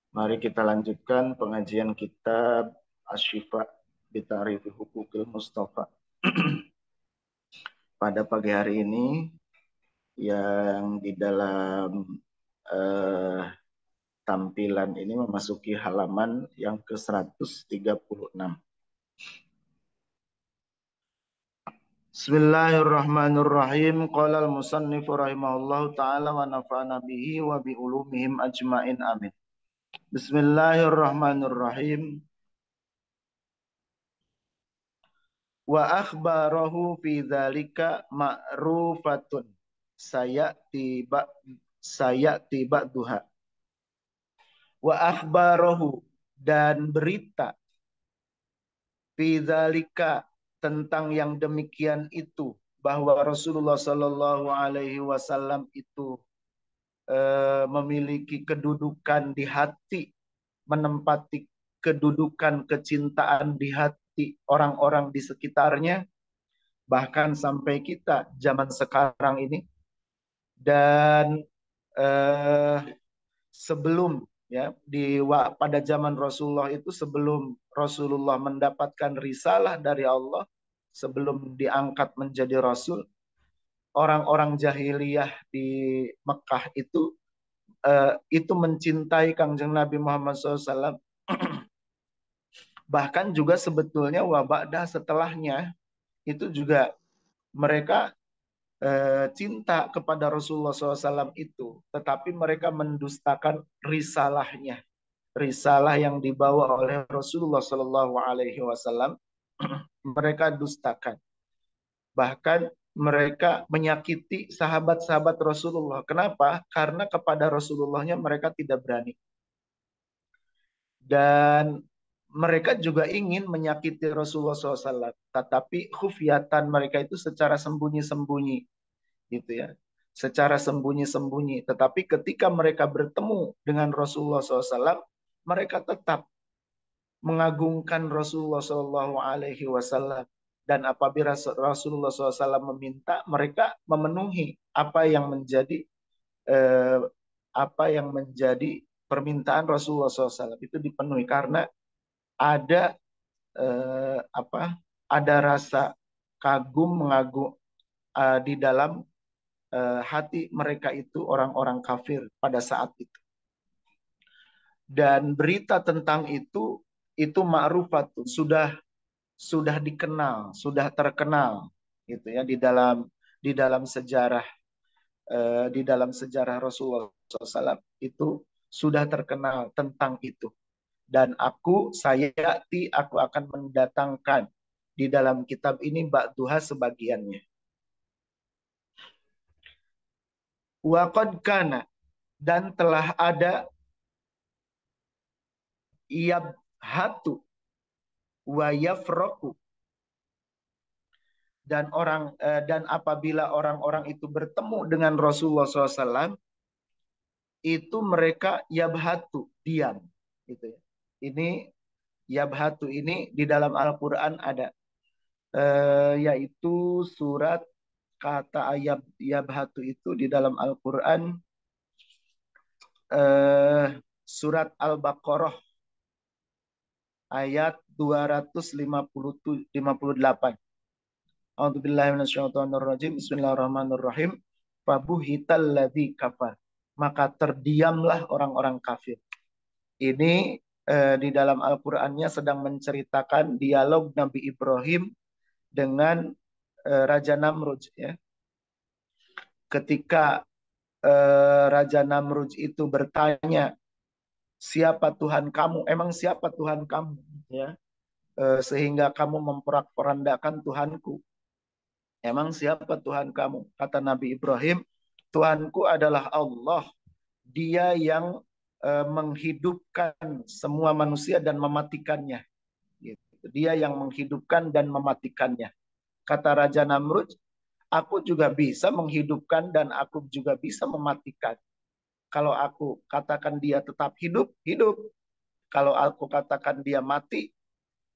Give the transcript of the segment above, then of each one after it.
Mari kita lanjutkan pengajian kitab Asy-Syifa bi Ta'rifi Huquqil Mustafa. Pada pagi hari ini yang di dalam tampilan ini memasuki halaman yang ke-136. Bismillahirrahmanirrahim. Qala al-musannif rahimahullahu taala wa nafa'ana bihi wa bi ulumihim ajmain amin. Bismillahirrahmanirrahim. Wa akhbarahu fi dzalika ma'rufatun sayati ba'duha. Wa akhbarahu, dan berita fi dzalika, tentang yang demikian itu, bahwa Rasulullah Shallallahu Alaihi Wasallam itu memiliki kedudukan di hati, menempati kedudukan kecintaan di hati orang-orang di sekitarnya, bahkan sampai kita zaman sekarang ini. Dan sebelum pada zaman Rasulullah itu, sebelum Rasulullah mendapatkan risalah dari Allah, sebelum diangkat menjadi Rasul, orang-orang jahiliyah di Mekah itu mencintai Kangjeng Nabi Muhammad SAW. Bahkan juga sebetulnya wabada setelahnya itu juga mereka cinta kepada Rasulullah SAW itu, tetapi mereka mendustakan risalahnya, risalah yang dibawa oleh Rasulullah Shallallahu Alaihi Wasallam. Mereka dustakan, bahkan mereka menyakiti sahabat-sahabat Rasulullah. Kenapa? Karena kepada Rasulullahnya mereka tidak berani. Dan mereka juga ingin menyakiti Rasulullah SAW, tetapi khufyatan, mereka itu secara sembunyi-sembunyi, gitu ya, secara sembunyi-sembunyi. Tetapi ketika mereka bertemu dengan Rasulullah SAW, mereka tetap mengagungkan Rasulullah SAW. Dan apabila Rasulullah SAW meminta, mereka memenuhi apa yang menjadi permintaan Rasulullah SAW, itu dipenuhi karena ada ada rasa kagum, mengagum di dalam hati mereka itu, orang-orang kafir pada saat itu. Dan berita tentang itu ma'rufat, sudah dikenal, sudah terkenal, gitu ya, di dalam sejarah Rasulullah SAW itu sudah terkenal tentang itu. Dan aku akan mendatangkan di dalam kitab ini ba'duha, sebagiannya. Wa qad kana, dan telah ada, yabhatu wa yafraku, dan apabila orang-orang itu bertemu dengan Rasulullah SAW, itu mereka yabhatu, diam, gitu ya. Ini yabhatu ini di dalam Al-Quran ada, yaitu surat, kata ayat yabhatu itu di dalam Al-Quran, surat Al-Baqarah ayat 258. A'udzubillahi minasyaitonirrajim. Bismillahirrahmanirrahim. Fabuhital ladzi kafar, maka terdiamlah orang-orang kafir. Ini di dalam Al-Qur'annya sedang menceritakan dialog Nabi Ibrahim dengan Raja Namrud, ya. Ketika Raja Namrud itu bertanya, siapa Tuhan kamu? Emang siapa Tuhan kamu? Ya, sehingga kamu memporak-porandakan Tuhanku. Emang siapa Tuhan kamu? Kata Nabi Ibrahim, Tuhanku adalah Allah. Dia yang menghidupkan semua manusia dan mematikannya. Gitu. Dia yang menghidupkan dan mematikannya. Kata Raja Namrud, aku juga bisa menghidupkan dan aku juga bisa mematikan. Kalau aku katakan dia tetap hidup, hidup. Kalau aku katakan dia mati,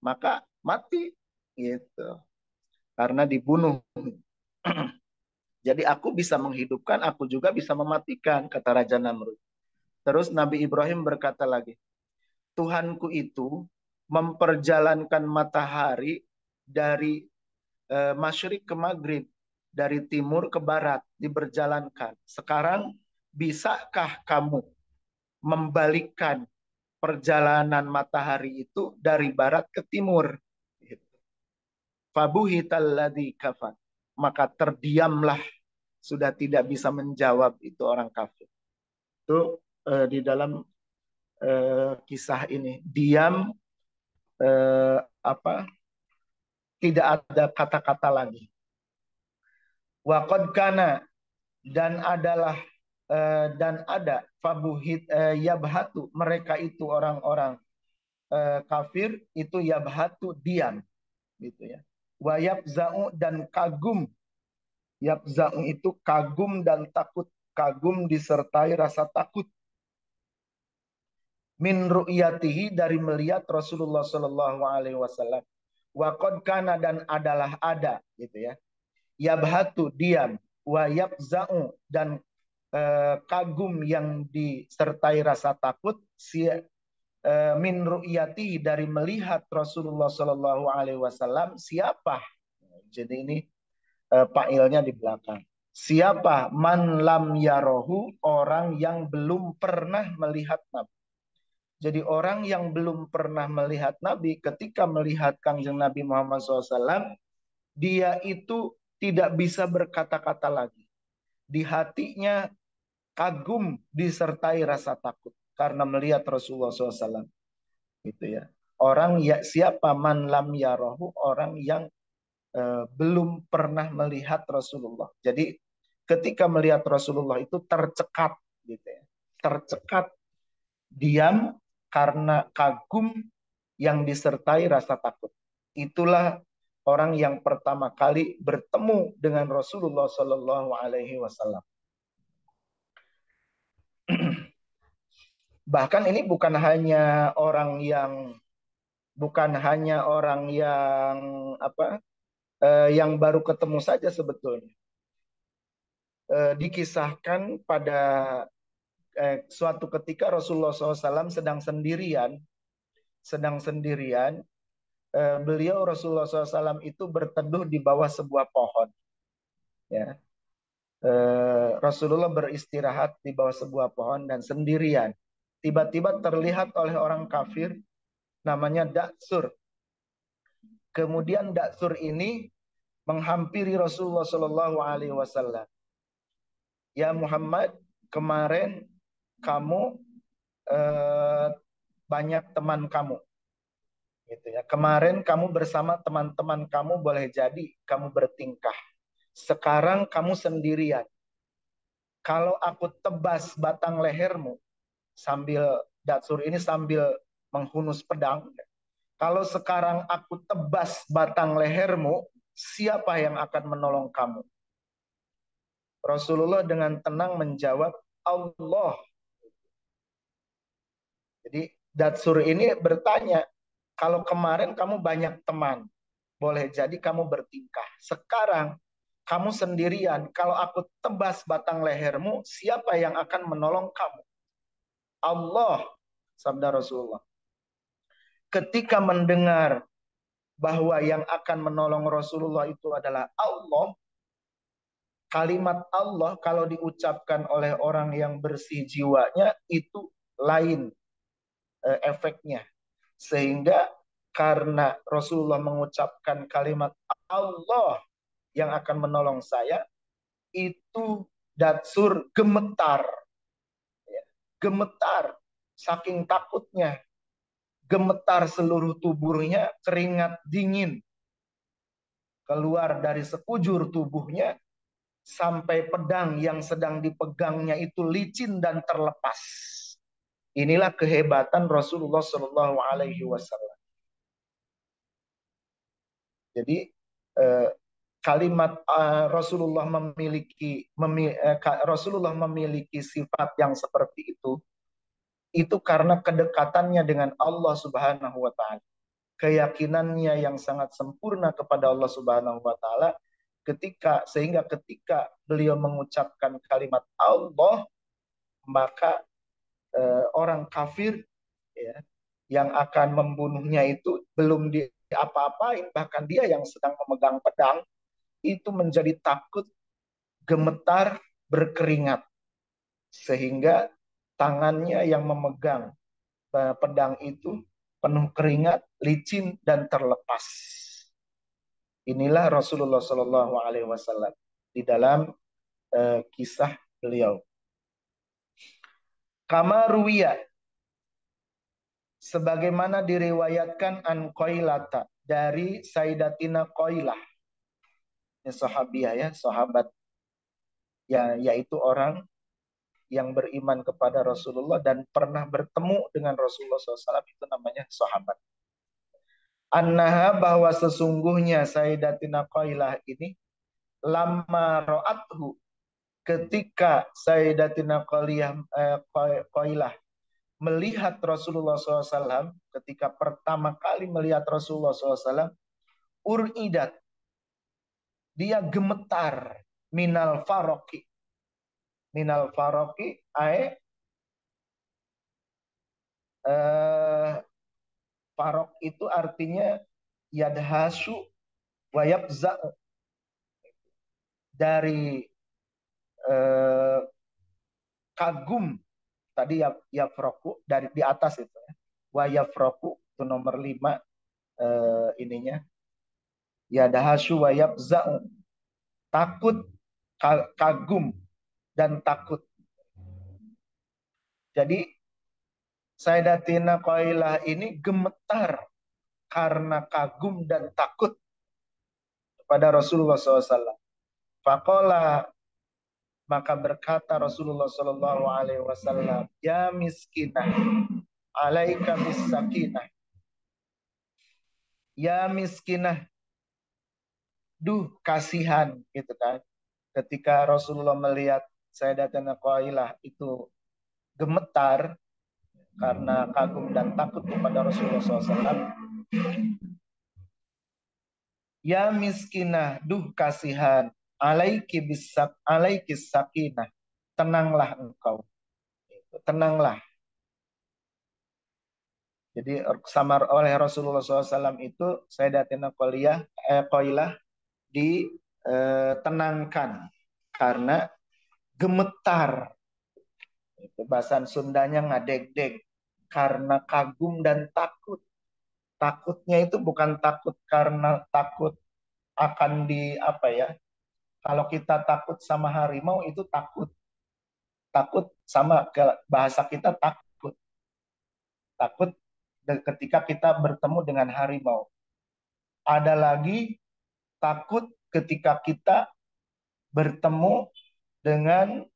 maka mati. Gitu. Karena dibunuh. Jadi aku bisa menghidupkan, aku juga bisa mematikan, kata Raja Namrud. Terus Nabi Ibrahim berkata lagi, Tuhanku itu memperjalankan matahari dari masyrik ke maghrib, dari timur ke barat, diberjalankan. Sekarang, bisakah kamu membalikkan perjalanan matahari itu dari barat ke timur? Fabuhitalladzi kafar. Maka terdiamlah, sudah tidak bisa menjawab itu orang kafir. Itu di dalam kisah ini. Diam, apa, tidak ada kata-kata lagi. Waqad kana, dan adalah dan ada fabuhit yabhatu, mereka itu orang-orang kafir itu yabhatu, diam gitu ya. Wa yabza'u, dan kagum. Yabza'u itu kagum dan takut, kagum disertai rasa takut. Min ru'yatihi, dari melihat Rasulullah Shallallahu Alaihi Wasallam. Wa qad kana, dan adalah ada gitu ya. Yabhatu, diam. Wa yabza'u, dan kagum yang disertai rasa takut. Min ru'yati, dari melihat Rasulullah Shallallahu Alaihi Wasallam. Siapa? Jadi ini fa'ilnya di belakang. Siapa? Man lam yarohu, orang yang belum pernah melihat Nabi. Jadi orang yang belum pernah melihat Nabi, ketika melihat Kangjeng Nabi Muhammad SAW, dia itu tidak bisa berkata-kata lagi. Di hatinya kagum disertai rasa takut karena melihat Rasulullah SAW. Gitu ya. Orang ya, siapa man lam yarohu, orang yang belum pernah melihat Rasulullah. Jadi ketika melihat Rasulullah itu tercekat gitu ya. Tercekat, diam karena kagum yang disertai rasa takut. Itulah orang yang pertama kali bertemu dengan Rasulullah Shallallahu Alaihi Wasallam. Bahkan ini bukan hanya orang yang apa yang baru ketemu saja sebetulnya. Dikisahkan pada suatu ketika Rasulullah SAW sedang sendirian, beliau Rasulullah SAW itu berteduh di bawah sebuah pohon. Ya, Rasulullah beristirahat di bawah sebuah pohon dan sendirian. Tiba-tiba terlihat oleh orang kafir namanya Daksur. Kemudian Daksur ini menghampiri Rasulullah Shallallahu Alaihi Wasallam. Ya Muhammad, kemarin kamu banyak teman kamu, gitu ya. Kemarin kamu bersama teman-teman kamu, boleh jadi kamu bertingkah. Sekarang kamu sendirian. Kalau aku tebas batang lehermu, sambil Datsur ini sambil menghunus pedang. Kalau sekarang aku tebas batang lehermu, siapa yang akan menolong kamu? Rasulullah dengan tenang menjawab, Allah. Jadi Datsur ini bertanya, kalau kemarin kamu banyak teman, boleh jadi kamu bertingkah. Sekarang kamu sendirian, kalau aku tebas batang lehermu, siapa yang akan menolong kamu? Allah, sabda Rasulullah. Ketika mendengar bahwa yang akan menolong Rasulullah itu adalah Allah, kalimat Allah kalau diucapkan oleh orang yang bersih jiwanya itu lain efeknya. Sehingga karena Rasulullah mengucapkan kalimat Allah yang akan menolong saya, itu Datsur gemetar. Ya, gemetar, saking takutnya. Gemetar seluruh tubuhnya, keringat dingin keluar dari sekujur tubuhnya, sampai pedang yang sedang dipegangnya itu licin dan terlepas. Inilah kehebatan Rasulullah Shallallahu Alaihi Wasallam. Jadi kalimat Rasulullah memiliki sifat yang seperti itu karena kedekatannya dengan Allah Subhanahu Wa Taala, keyakinannya yang sangat sempurna kepada Allah Subhanahu Wa Taala, sehingga ketika beliau mengucapkan kalimat Allah, maka orang kafir, ya, yang akan membunuhnya itu belum diapa-apain, bahkan dia yang sedang memegang pedang itu menjadi takut, gemetar, berkeringat, sehingga tangannya yang memegang pedang itu penuh keringat, licin, dan terlepas. Inilah Rasulullah Shallallahu Alaihi Wasallam di dalam kisah beliau. Kama ruwiya, sebagaimana diriwayatkan an Qailata, dari Sayyidatina Qailah, sahabiah, ya, sahabat, ya, yaitu orang yang beriman kepada Rasulullah dan pernah bertemu dengan Rasulullah SAW, itu namanya sahabat. Annaha, bahwa sesungguhnya Sayyidatina Qailah ini, lama ro'athu, ketika Sayyidatina Qailah melihat Rasulullah SAW, ketika pertama kali melihat Rasulullah SAW, uridat, dia gemetar, minal faroki. Minal faroki, farok itu artinya yadhasu wa yafza'u, dari kagum, tadi yafroku dari di atas itu, ya. Wa yafroku itu nomor 5, ininya yadhasu wa yafza'u, takut, kagum, dan takut. Jadi Sayyidatina Qailah ini gemetar karena kagum dan takut kepada Rasulullah SAW. Faqala, maka berkata Rasulullah Shallallahu Alaihi Wasallam, ya miskinah, alaika bis sakinah. Ya miskinah, duh kasihan, gitu kan. Ketika Rasulullah melihat Sayyidatina Qailah itu gemetar karena kagum dan takut kepada Rasulullah SAW. Ya miskinah, duh kasihan, alaiki sakinah, tenanglah engkau, tenanglah. Jadi samar oleh Rasulullah SAW itu Sayyidatina Qailah ditenangkan karena gemetar. Itu bahasa Sundanya ngadeg-deg, karena kagum dan takut. Takutnya itu bukan takut karena takut akan di apa ya? Kalau kita takut sama harimau itu takut. Takut sama ke bahasa kita takut. Takut ketika kita bertemu dengan harimau. Ada lagi takut ketika kita bertemu dengan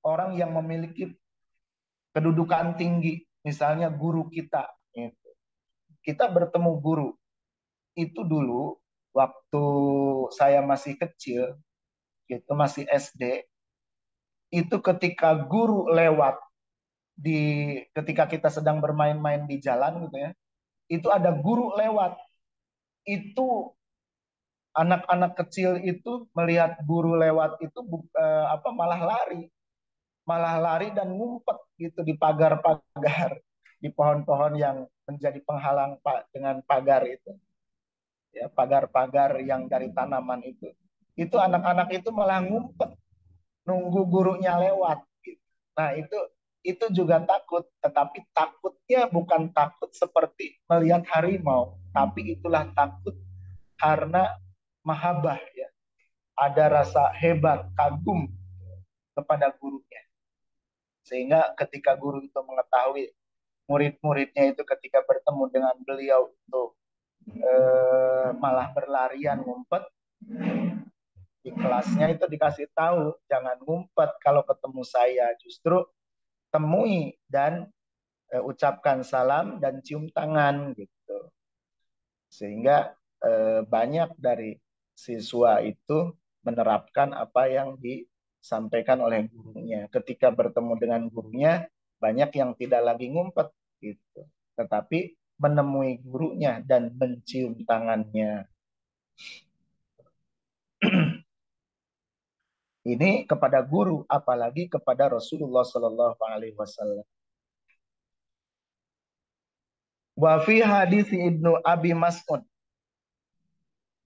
orang yang memiliki kedudukan tinggi, misalnya guru kita. Gitu. Kita bertemu guru. Itu dulu waktu saya masih kecil, gitu, masih SD, itu ketika guru lewat ketika kita sedang bermain-main di jalan, gitu ya, itu ada guru lewat, itu anak-anak kecil itu melihat guru lewat itu malah lari dan ngumpet gitu di pagar-pagar, di pohon-pohon yang menjadi penghalang dengan pagar itu, ya, pagar-pagar yang dari tanaman itu anak-anak itu malah ngumpet nunggu gurunya lewat gitu. Nah, itu juga takut, tetapi takutnya bukan takut seperti melihat harimau, tapi itulah takut karena mahabbah, ya, ada rasa hebat, kagum kepada gurunya. Sehingga ketika guru itu mengetahui murid-muridnya itu ketika bertemu dengan beliau itu malah berlarian ngumpet, di kelasnya itu dikasih tahu, jangan ngumpet kalau ketemu saya, justru temui dan ucapkan salam dan cium tangan gitu. Sehingga banyak dari siswa itu menerapkan apa yang disampaikan oleh gurunya. Ketika bertemu dengan gurunya, banyak yang tidak lagi ngumpet gitu, tetapi menemui gurunya dan mencium tangannya. Ini kepada guru, apalagi kepada Rasulullah Shallallahu Alaihi Wasallam. Wa fi hadis Ibnu Abi Mas'ud,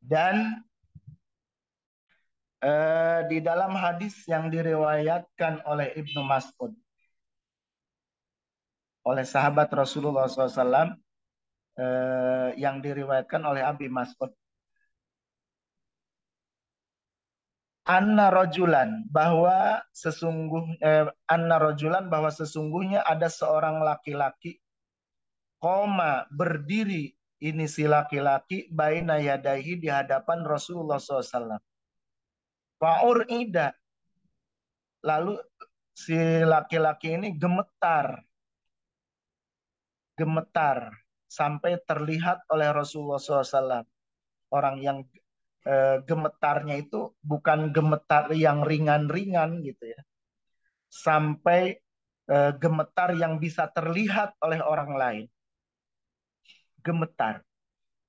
dan di dalam hadis yang diriwayatkan oleh Ibnu Mas'ud, oleh sahabat Rasulullah SAW, yang diriwayatkan oleh Abi Mas'ud, anna rojulan, bahwa sesungguhnya ada seorang laki-laki, koma, berdiri, ini si laki-laki, baina yadaihi, di hadapan Rasulullah SAW. Fa'ur ida, lalu si laki-laki ini gemetar sampai terlihat oleh Rasulullah SAW. Orang yang gemetarnya itu bukan gemetar yang ringan-ringan gitu ya, sampai gemetar yang bisa terlihat oleh orang lain, gemetar.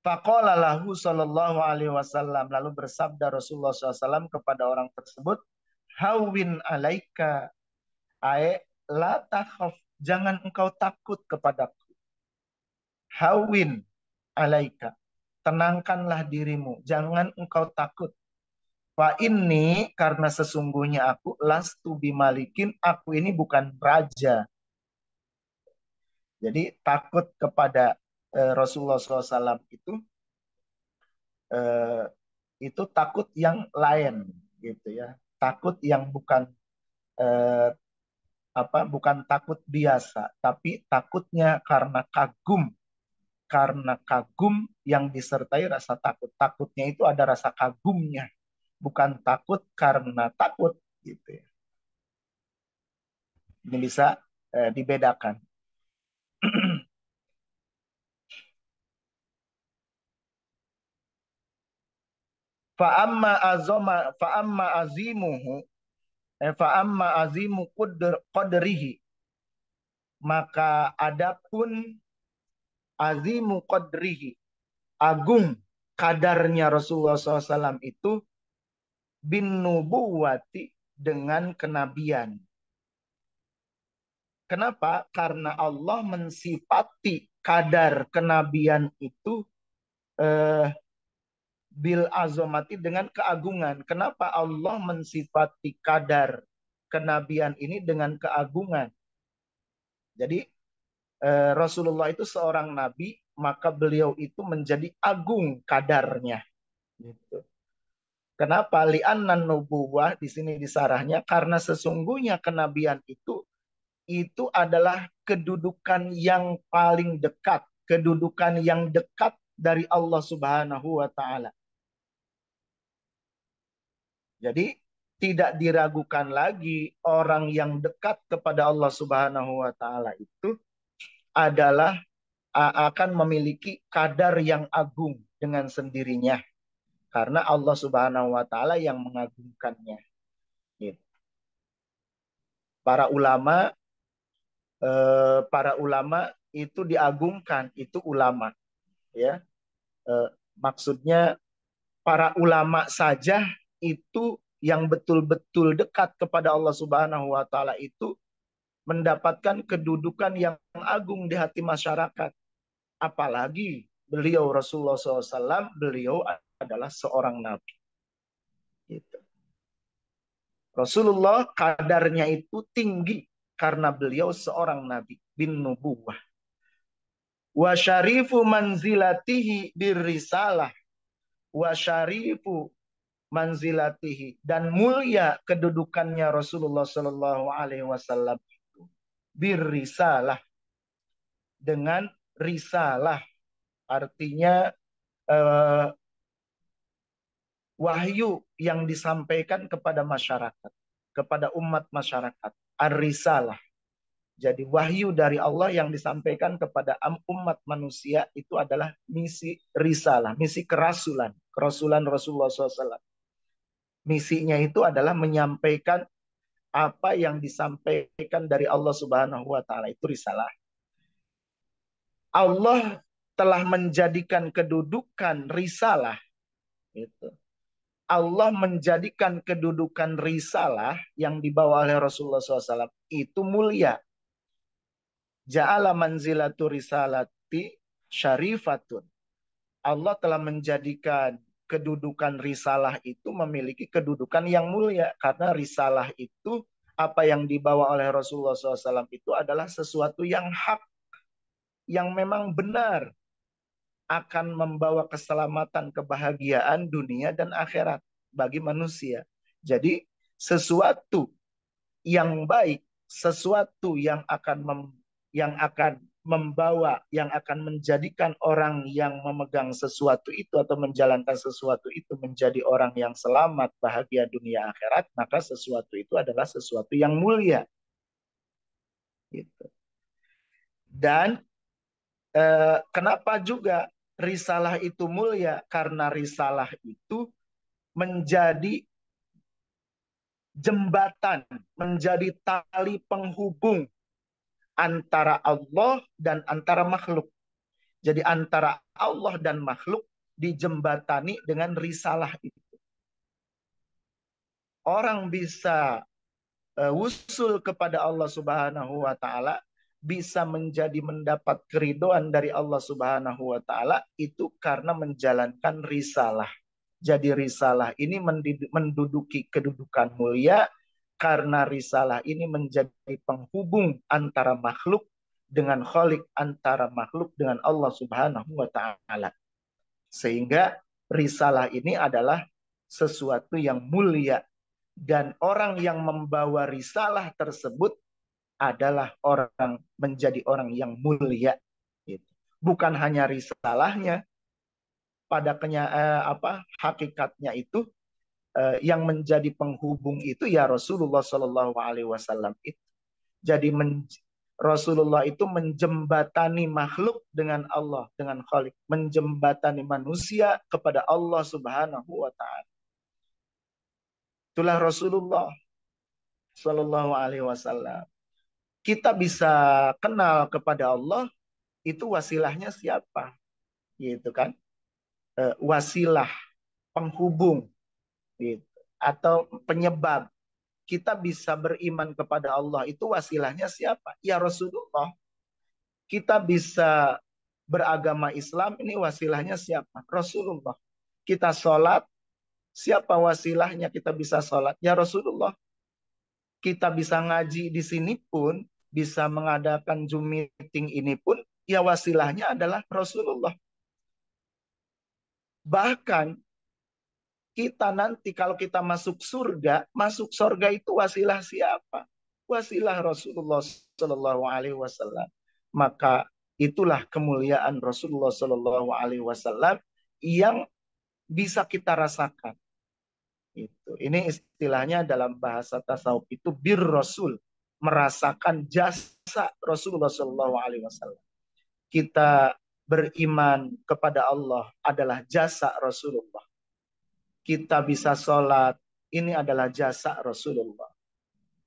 Faqala lahu sallallahu alaihi wasallam, lalu bersabda Rasulullah SAW kepada orang tersebut, hawin alaika, la takhaf, jangan engkau takut kepadaku. Hawin alaika, tenangkanlah dirimu, jangan engkau takut. Fa ini, karena sesungguhnya aku lastu bimalikin, aku ini bukan raja. Jadi takut kepada Rasulullah SAW eh, itu takut yang lain gitu ya. Takut yang bukan eh, bukan takut biasa, tapi takutnya karena kagum yang disertai rasa takut. Takutnya itu ada rasa kagumnya, bukan takut karena takut gitu ya. Ini bisa dibedakan. Fa'amma azimuhu, fa'amma azimu qadrihi, maka adapun azimu qadrihi, agung kadarnya Rasulullah SAW itu, bin nubuwati, dengan kenabian. Kenapa? Karena Allah mensifati kadar kenabian itu eh, bil azomati, dengan keagungan. Kenapa Allah mensifati kadar kenabian ini dengan keagungan? Jadi Rasulullah itu seorang nabi, maka beliau itu menjadi agung kadarnya. Gitu. Kenapa? Li'annan nubuwah, di sini disarahnya, karena sesungguhnya kenabian itu adalah kedudukan yang paling dekat, kedudukan yang dekat dari Allah Subhanahu wa taala. Jadi tidak diragukan lagi, orang yang dekat kepada Allah Subhanahu wa taala itu adalah akan memiliki kadar yang agung dengan sendirinya, karena Allah Subhanahu wa taala yang mengagungkannya. Gitu. Para ulama itu diagungkan, itu ulama ya. Maksudnya para ulama saja itu yang betul-betul dekat kepada Allah Subhanahu wa taala itu mendapatkan kedudukan yang agung di hati masyarakat. Apalagi beliau Rasulullah SAW, beliau adalah seorang nabi. Gitu. Rasulullah kadarnya itu tinggi karena beliau seorang nabi bin nubuwah. Wa syarifu manzilatihi birrisalah. Wa syarifu manzilatihi, dan mulia kedudukannya Rasulullah Shallallahu Alaihi Wasallam itu birrisalah, dengan risalah, artinya eh, wahyu yang disampaikan kepada masyarakat, kepada umat masyarakat. Ar-risalah. Jadi wahyu dari Allah yang disampaikan kepada umat manusia itu adalah misi risalah, misi kerasulan, kerasulan Rasulullah SAW. Misinya itu adalah menyampaikan apa yang disampaikan dari Allah Subhanahu wa taala, itu risalah. Allah telah menjadikan kedudukan risalah itu Allah menjadikan kedudukan risalah yang dibawa oleh Rasulullah SAW itu mulia. Ja'ala manzilatu risalati syarifatun. Allah telah menjadikan kedudukan risalah itu memiliki kedudukan yang mulia. Karena risalah itu, apa yang dibawa oleh Rasulullah SAW itu adalah sesuatu yang hak, yang memang benar, akan membawa keselamatan, kebahagiaan dunia dan akhirat bagi manusia. Jadi sesuatu yang baik, sesuatu yang akan membawa, yang akan menjadikan orang yang memegang sesuatu itu atau menjalankan sesuatu itu menjadi orang yang selamat, bahagia dunia akhirat, maka sesuatu itu adalah sesuatu yang mulia. Gitu. Dan kenapa juga risalah itu mulia? Karena risalah itu menjadi jembatan, menjadi tali penghubung antara Allah dan antara makhluk. Jadi antara Allah dan makhluk dijembatani dengan risalah itu. Orang bisa wusul kepada Allah Subhanahu wa taala, bisa menjadi mendapat keridoan dari Allah Subhanahu wa taala itu karena menjalankan risalah. Jadi risalah ini menduduki kedudukan mulia karena risalah ini menjadi penghubung antara makhluk dengan Khalik, antara makhluk dengan Allah Subhanahu wa taala. Sehingga risalah ini adalah sesuatu yang mulia, dan orang yang membawa risalah tersebut adalah orang menjadi orang yang mulia. Bukan hanya risalahnya, pada hakikatnya itu yang menjadi penghubung itu ya Rasulullah Shallallahu Alaihi Wasallam itu. Jadi Rasulullah itu menjembatani makhluk dengan Allah, dengan Khalik, menjembatani manusia kepada Allah Subhanahu wa taala. Itulah Rasulullah Shallallahu alaihi wasallam. Kita bisa kenal kepada Allah itu wasilahnya siapa? Gitu kan? Wasilah, penghubung gitu. Atau penyebab kita bisa beriman kepada Allah itu wasilahnya siapa? Ya Rasulullah. Kita bisa beragama Islam ini wasilahnya siapa? Rasulullah. Kita sholat, siapa wasilahnya kita bisa sholat? Ya Rasulullah. Kita bisa ngaji di sini pun, bisa mengadakan Zoom meeting ini pun, ya wasilahnya adalah Rasulullah. Bahkan kita nanti kalau kita masuk surga itu wasilah siapa? Wasilah Rasulullah Shallallahu Alaihi Wasallam. Maka itulah kemuliaan Rasulullah Shallallahu Alaihi Wasallam yang bisa kita rasakan. Ini istilahnya dalam bahasa tasawuf itu bir Rasul, merasakan jasa Rasulullah Shallallahu Alaihi Wasallam. Kita beriman kepada Allah adalah jasa Rasulullah. Kita bisa sholat, ini adalah jasa Rasulullah.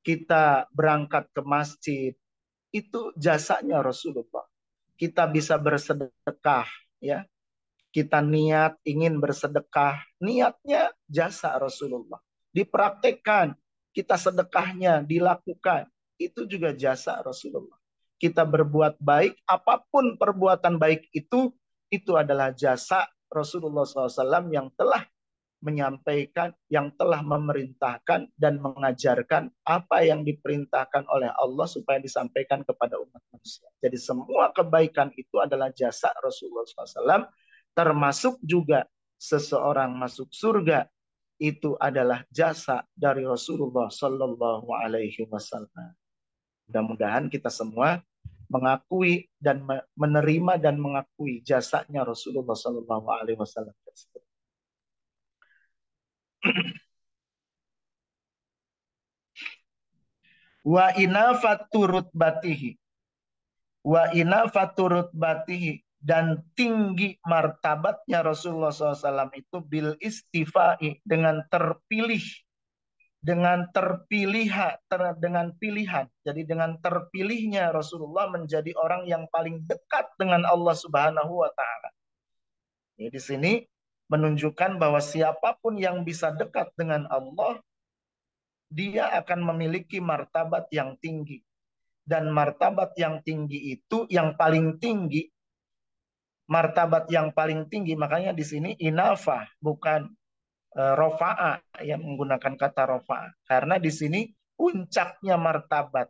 Kita berangkat ke masjid, itu jasanya Rasulullah. Kita bisa bersedekah, ya. Kita niat ingin bersedekah, niatnya jasa Rasulullah. Dipraktekkan, kita sedekahnya dilakukan, itu juga jasa Rasulullah. Kita berbuat baik, apapun perbuatan baik itu adalah jasa Rasulullah SAW yang telah menyampaikan, yang telah memerintahkan dan mengajarkan apa yang diperintahkan oleh Allah supaya disampaikan kepada umat manusia. Jadi semua kebaikan itu adalah jasa Rasulullah SAW, termasuk juga seseorang masuk surga itu adalah jasa dari Rasulullah Sallallahu Alaihi Wasallam. Mudah-mudahan kita semua mengakui dan menerima dan mengakui jasanya Rasulullah Sallallahu Alaihi Wasallam. Wa inafaturut batihi. Wa inafaturut batihi. Dan tinggi martabatnya Rasulullah SAW itu bil istifai, dengan terpilih. Dengan dengan pilihan. Jadi dengan terpilihnya Rasulullah menjadi orang yang paling dekat dengan Allah Subhanahu wa taala. Di sini menunjukkan bahwa siapapun yang bisa dekat dengan Allah, dia akan memiliki martabat yang tinggi. Dan martabat yang tinggi itu yang paling tinggi, martabat yang paling tinggi, makanya di sini inafah bukan rofa'a, yang menggunakan kata rofa'a. Karena di sini puncaknya martabat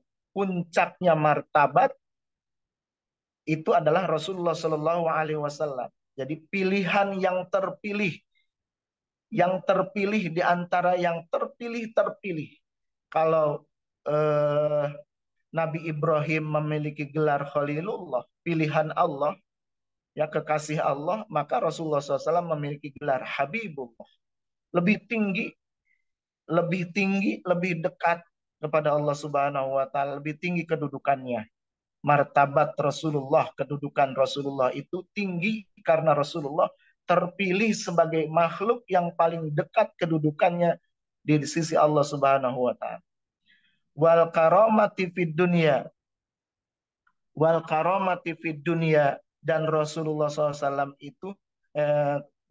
itu adalah Rasulullah Shallallahu Alaihi Wasallam. Jadi pilihan yang terpilih di antara yang terpilih. Kalau eh, Nabi Ibrahim memiliki gelar Khalilullah, pilihan Allah, ya kekasih Allah, maka Rasulullah SAW memiliki gelar Habibullah. Lebih tinggi, lebih dekat kepada Allah Subhanahu wa taala, lebih tinggi kedudukannya. Martabat Rasulullah, kedudukan Rasulullah itu tinggi karena Rasulullah terpilih sebagai makhluk yang paling dekat kedudukannya di sisi Allah Subhanahu wa taala. Wal karamati fid dunya, wal karamati fid dunya, dan Rasulullah SAW itu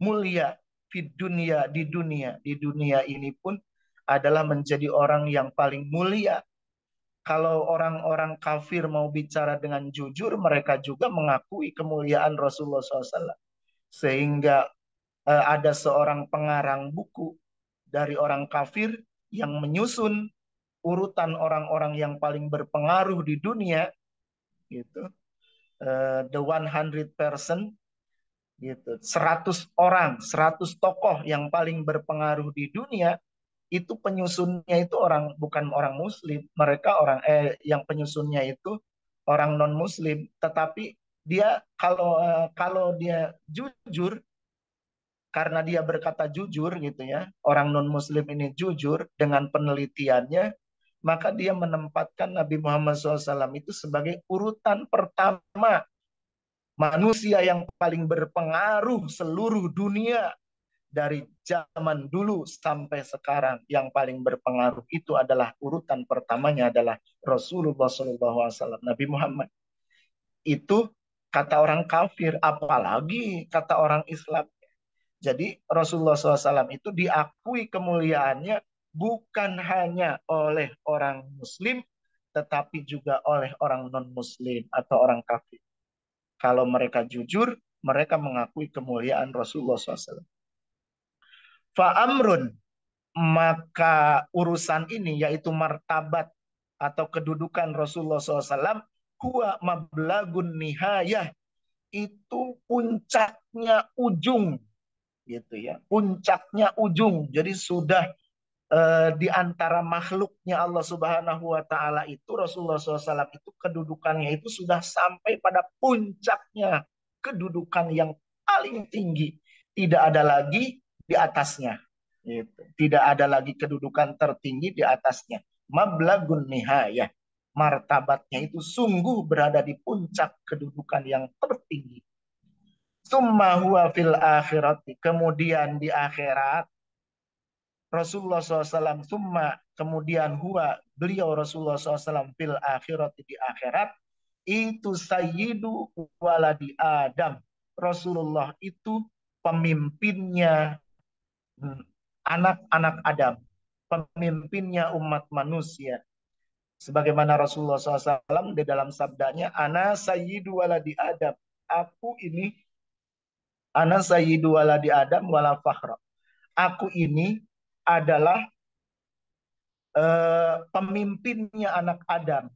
mulia fid dunya, di dunia ini pun adalah menjadi orang yang paling mulia. Kalau orang-orang kafir mau bicara dengan jujur, mereka juga mengakui kemuliaan Rasulullah SAW. Sehingga ada seorang pengarang buku dari orang kafir yang menyusun urutan orang-orang yang paling berpengaruh di dunia, gitu. The 100 person, gitu. 100 orang, 100 tokoh yang paling berpengaruh di dunia, itu penyusunnya itu bukan orang muslim, mereka yang penyusunnya itu orang non muslim, tetapi dia kalau dia jujur, karena dia berkata jujur gitu ya, orang non muslim ini jujur dengan penelitiannya, maka dia menempatkan Nabi Muhammad SAW itu sebagai urutan pertama manusia yang paling berpengaruh seluruh dunia. Dari zaman dulu sampai sekarang, yang paling berpengaruh itu adalah urutan pertamanya adalah Rasulullah SAW, Nabi Muhammad. Itu kata orang kafir, apalagi kata orang Islam. Jadi Rasulullah SAW itu diakui kemuliaannya bukan hanya oleh orang Muslim, tetapi juga oleh orang non-Muslim atau orang kafir. Kalau mereka jujur, mereka mengakui kemuliaan Rasulullah SAW. Fa'amrun, maka urusan ini yaitu martabat atau kedudukan Rasulullah SAW, huwa mablagun nihayah, itu puncaknya ujung, gitu ya, puncaknya ujung. Jadi sudah di antara makhluknya Allah Subhanahu wa taala itu, Rasulullah SAW itu kedudukannya itu sudah sampai pada puncaknya kedudukan yang paling tinggi, tidak ada lagi di atasnya, gitu. Tidak ada lagi kedudukan tertinggi di atasnya. Mablagun nihayah, martabatnya itu sungguh berada di puncak kedudukan yang tertinggi. Summa huwa fil akhirati, kemudian di akhirat Rasulullah SAW, summa kemudian huwa, beliau Rasulullah SAW fil akhirat, di akhirat, itu sayyidu waladi Adam. Rasulullah itu pemimpinnya anak-anak Adam, pemimpinnya umat manusia. Sebagaimana Rasulullah SAW di dalam sabdanya, ana sayyidu waladi Adam, aku ini ana sayyidu waladi Adam wala fakhra, aku ini adalah pemimpinnya anak Adam,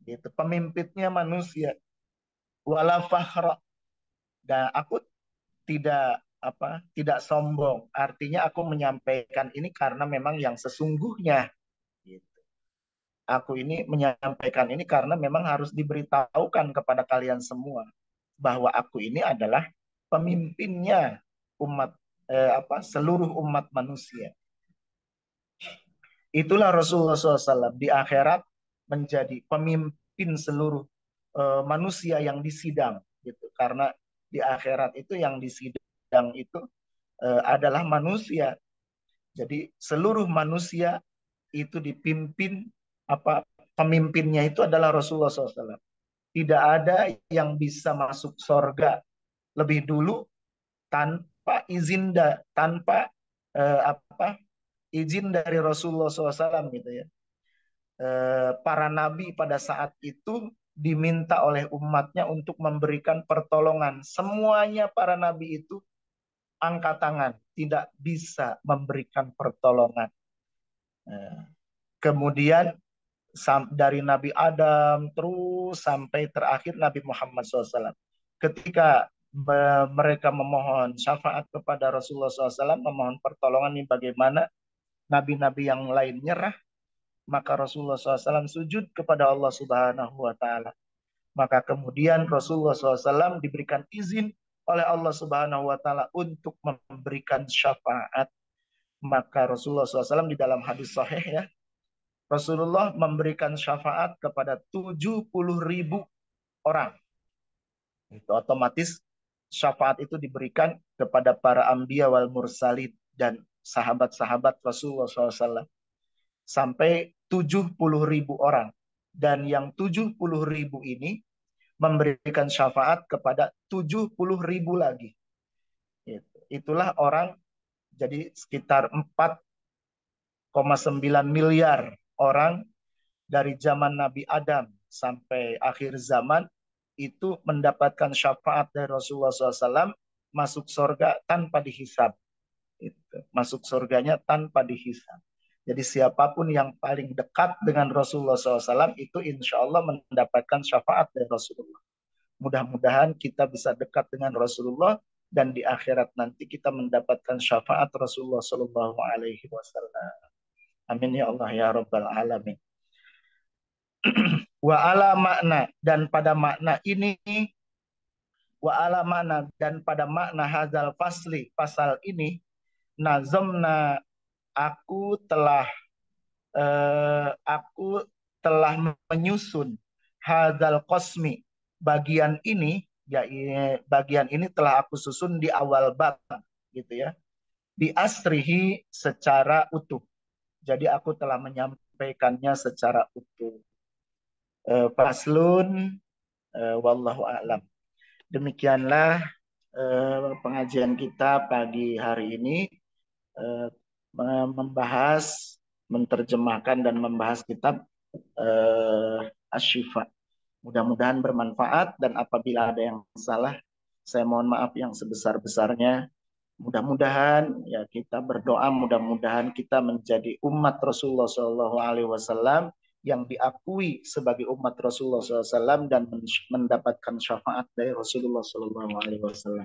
gitu, pemimpinnya manusia, wala fakhra, dan aku tidak sombong, artinya aku menyampaikan ini karena memang yang sesungguhnya, gitu. Aku ini menyampaikan ini karena memang harus diberitahukan kepada kalian semua bahwa aku ini adalah pemimpinnya umat seluruh umat manusia. Itulah Rasulullah SAW di akhirat menjadi pemimpin seluruh manusia yang disidang, gitu. Karena di akhirat itu yang disidang itu adalah manusia. Jadi seluruh manusia itu dipimpin, pemimpinnya itu adalah Rasulullah SAW. Tidak ada yang bisa masuk surga lebih dulu tanpa tanpa izin dari Rasulullah SAW gitu ya. Para nabi pada saat itu diminta oleh umatnya untuk memberikan pertolongan. Semuanya para nabi itu angkat tangan, tidak bisa memberikan pertolongan. Kemudian dari Nabi Adam terus sampai terakhir Nabi Muhammad SAW. Ketika mereka memohon syafaat kepada Rasulullah SAW, memohon pertolongan ini bagaimana nabi-nabi yang lain nyerah, maka Rasulullah SAW sujud kepada Allah Subhanahu wa Ta'ala. Maka kemudian Rasulullah SAW diberikan izin oleh Allah Subhanahu wa Ta'ala untuk memberikan syafaat. Maka Rasulullah SAW di dalam hadis sahih ya, Rasulullah memberikan syafaat kepada 70.000 orang. Itu otomatis syafaat itu diberikan kepada para anbiya wal mursalin dan sahabat-sahabat Rasulullah SAW. Sampai 70.000 orang. Dan yang 70.000 ini memberikan syafaat kepada 70.000 lagi. Itulah orang, jadi sekitar 4,9 miliar orang dari zaman Nabi Adam sampai akhir zaman itu mendapatkan syafaat dari Rasulullah SAW, masuk surga tanpa dihisab. Masuk surganya tanpa dihisab. Jadi siapapun yang paling dekat dengan Rasulullah SAW itu insya Allah mendapatkan syafaat dari Rasulullah. Mudah-mudahan kita bisa dekat dengan Rasulullah dan di akhirat nanti kita mendapatkan syafaat Rasulullah SAW. Amin ya Allah ya Rabbal Alamin. Wa ala makna, dan pada makna ini, wa ala makna, dan pada makna hazal fasli, pasal ini, nazamna, aku telah menyusun hazal qasmi, bagian ini, ya bagian ini telah aku susun di awal bab gitu ya, bi asrihi, secara utuh. Jadi aku telah menyampaikannya secara utuh. Faslun, wallahu a'lam. Demikianlah pengajian kita pagi hari ini, membahas, menerjemahkan dan membahas kitab Asy-Syifa. Mudah-mudahan bermanfaat, dan apabila ada yang salah saya mohon maaf yang sebesar-besarnya. Mudah-mudahan ya kita berdoa, mudah-mudahan kita menjadi umat Rasulullah SAW yang diakui sebagai umat Rasulullah SAW dan mendapatkan syafaat dari Rasulullah SAW.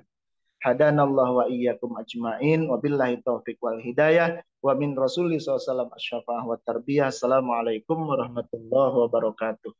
Hadanallah wa iyyakum ajmain, wabillahi taufiq wal hidayah, wa min Rasulillah SAW asy-syafa'ah wa tarbiyah. Assalamualaikum warahmatullahi wabarakatuh.